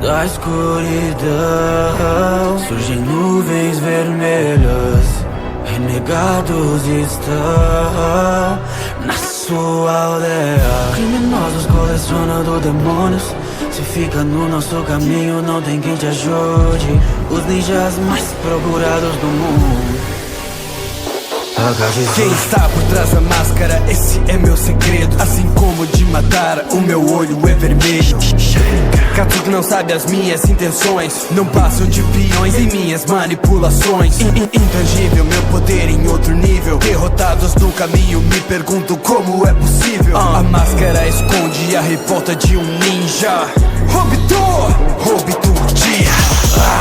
Da escuridão surgem nuvens vermelhas, renegados estão na sua aldeia. Criminosos colecionando demônios, se fica no nosso caminho não tem quem te ajude. Os ninjas mais procurados do mundo. Quem está por trás da máscara, esse é meu segredo. Assim como de matar, o meu olho é vermelho. Katsuki não sabe as minhas intenções, não passam de peões em minhas manipulações. Intangível, meu poder em outro nível. Derrotados no caminho, me pergunto como é possível. A máscara esconde a revolta de um ninja. Obito dia.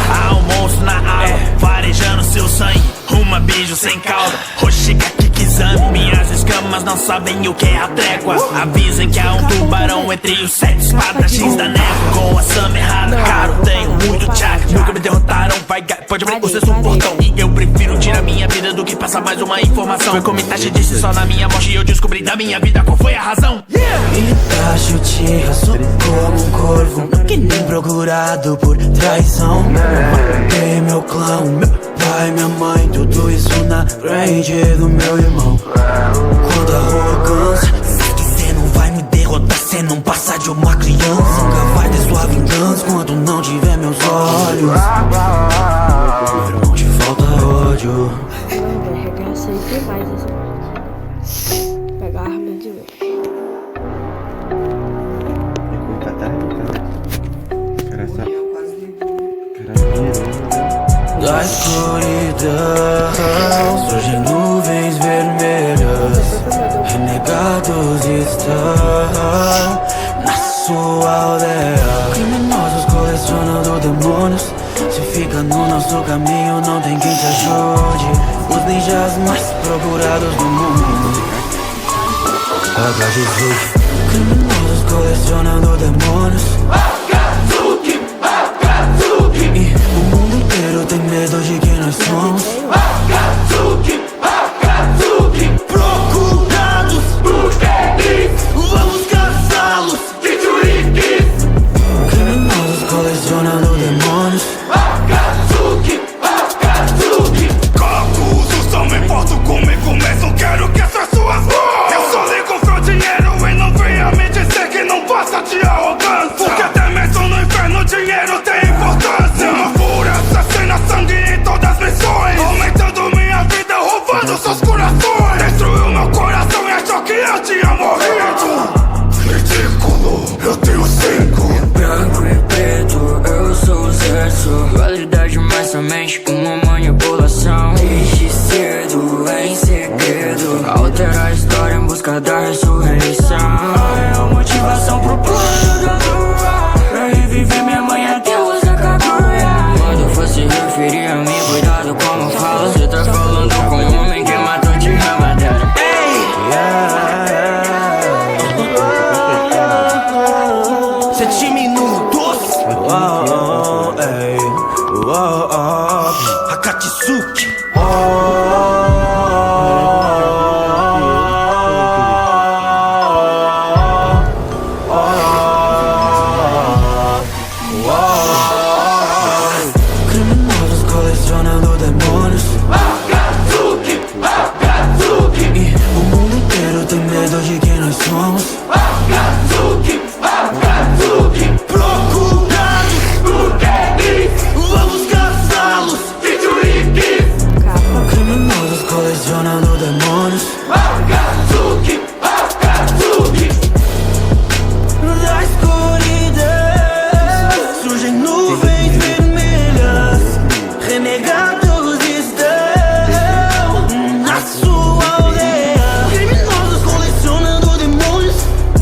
Há um monstro na água, farejando seu sangue. Uma beijo sem cauda, Hoshigaki Kizami. Minhas escamas não sabem o que é a trégua. Avisem que há um tubarão entre os 7 espadachins da neve. Com a Sama errada, caro, tenho muito chakra. Nunca me derrotaram, pode abrir o sexto portão. E eu prefiro tirar minha vida do que passar mais uma informação. Foi como Itachi disse, só na minha morte eu descobri da minha vida qual foi a razão. Itachi te raçou como um corvo, que nem procurado por traição. Matei meu clã, meu pai, minha mãe, tudo isso na frente do meu irmão. Quanta arrogância, sabe que cê não vai me derrotar, cê não passa de uma criança. Nunca vai ter sua vingança quando não tiver meus olhos. Meu irmão, te falta ódio. Vai arregaçar demais essa parte. Pegar a arma de novo. Da escuridão surgem nuvens vermelhas, renegados estão na sua aldeia. Criminosos colecionando demônios, se fica no nosso caminho não tem quem te ajude. Os ninjas mais procurados do mundo. Criminosos colecionando demônios. E o mundo inteiro tem medo de quem nós somos. Procurados por eles, vamos caçá-los. Criminosos colecionando demônios. Confusos, não me importo comigo mesmo, quero que essas suas mãos. Eu só ligo pro dinheiro e não venha me dizer que não passa de arrogância. Porque até mesmo no inferno o dinheiro tem importância. Uma fúria assassina, sangue em todas as missões, aumentando minha vida, roubando seus corações. Destruiu meu coração e achou que eu tinha morrido. Ridículo, eu tenho 5. Branco e preto, eu sou o certo. Dualidade, mas somente uma manipulação. Desde cedo, em segredo, alterar a história em busca da ressurreição. É a motivação pro plano da lua, pra reviver minha mãe até usar Kaguya. Quando for se referir a mim, cuidado como fala. Cê tá falando com um homem que matou de Ramadera. 7 minutos. Akatsuki. Criminosos colecionando demônios. E o mundo inteiro tem medo de quem nós somos. Procurados por eles, vamos caçá-los. Criminosos colecionando demônios. Da escuridão surgem nuvens vermelhas, renegados estão na sua aldeia. Criminosos colecionando demônios,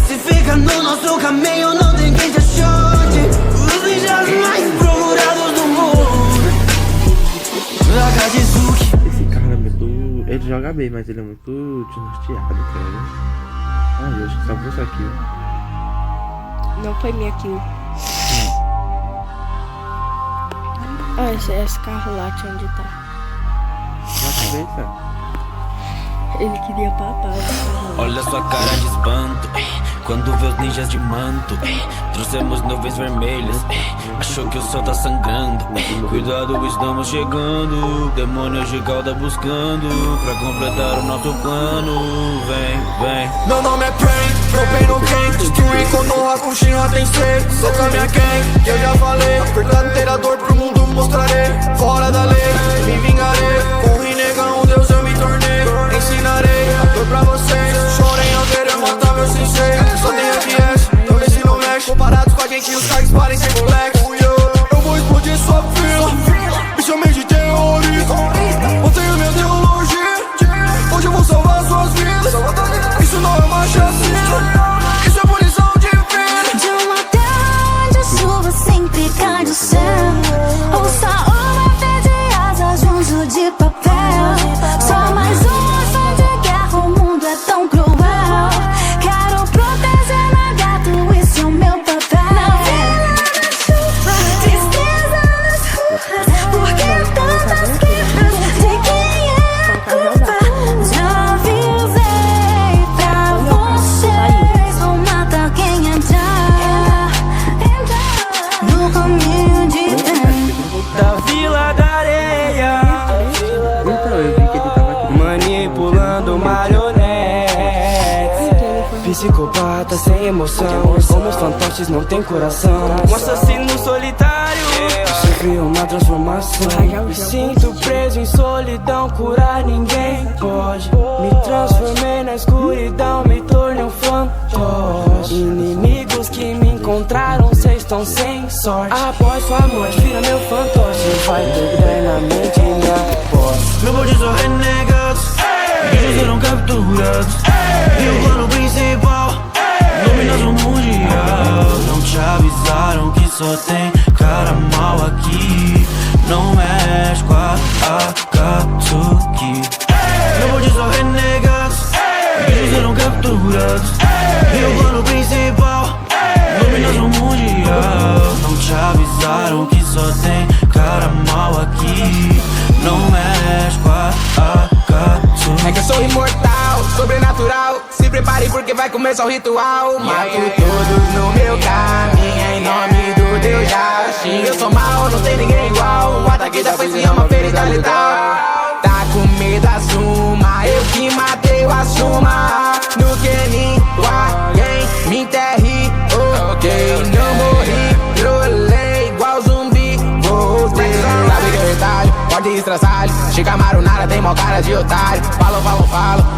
se fica no nosso caminho não tem quem te ajude. Os ninjas mais procurados do mundo. Akatsuki. Esse cara é muito... Ele joga bem, mas ele é muito desnorteado, cara. Ah, eu acho que salvou isso aqui. Não foi minha kill. Ah, esse carro lá, onde tá? Na cabeça. Ele queria papar esse carro lá. Olha sua cara de espanto, Quando vê os ninjas de manto, trouxemos nuvens vermelhas. Achou que o sol tá sangrando. Cuidado, estamos chegando. Demônios de cauda buscando pra completar o nosso plano. Vem, vem. Meu nome é Pain, meu pain no quem. Destruir Konoha com Shinra Tensei. Soca minha quem, que eu já falei. A verdadeira dor pro mundo mostrarei. Fora da lei, me vingarei. Com Rinnegan, um deus eu me tornei. Ensinarei a dor pra vocês. Chorem ao ver eu matar meu sensei. Só tem FS, então vê se não mexe. Comparados com a gente, os cargos parecem moleque. Eu vou explodir sua vila. Me chamei de terrorista. Mantenho minha ideologia. Hoje eu vou salvar suas vidas. Isso não é uma chacina. Isso é punição divina. De uma terra onde a chuva sempre cai do céu. Ouça uma fé de asas, junto de papel. Só mais uma ação de guerra, o mundo é tão cruel. Quero proteger meu gato, isso é o meu papel. Na vila da chuva, tristeza nas ruas. Por que tantas guerras? De quem é a culpa? Já avisei pra vocês. Vou matar quem entrar no caminho de Deus. Da Vila da Areia, Então, eu vi que ele tava aqui. manipulando marionetes. Psicopata sem emoção, como os fantoches não tem coração. Um assassino solitário, sofri uma transformação. Me sinto preso em solidão, curar ninguém pode. Me transformei na escuridão, me tornei um fantoche. Inimigos que me encontraram, cês estão sem sorte. Após sua morte, vira meu fantoche. Vai doidar na mente e minha posse. Meu bonde são renegados, eles serão capturados. E o plano principal, dominação mundial. Não te avisaram que só tem cara mal aqui. Não mexe com a Akatsuki. Meu bonde são renegados, eles serão capturados. E o plano principal, dominação mundial. Não te avisaram que só tem cara mal aqui. Não mexe com a Akatsuki. É que eu sou imortal, sobrenatural. Se prepare porque vai começar o ritual. Mato todos no meu caminho em nome do Deus Yashi. Eu sou mal, não tem ninguém igual. O ataque da foice é uma ferida letal. Tá com medo, assuma. Eu que matei o Asuma. No Kenin, quem me enterre, ok. Não morri, trolei igual zumbi. Voltei, sabe que é verdade. Pode estraçalho, Shikamaru nada tem mó cara de otário. Falo,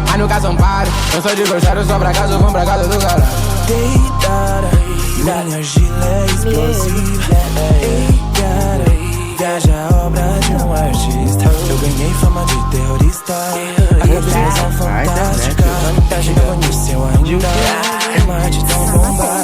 mas nunca são páreo. Não sou de gostar, eu sou pra casa, eu vou pra casa do caralho. Deitada, minha argila é explosiva. Ei, cara, viaja a obra de um artista. Eu ganhei fama de terrorista. A minha visão fantástica. Tá chegando no céu ainda. Uma arte tão bombástica.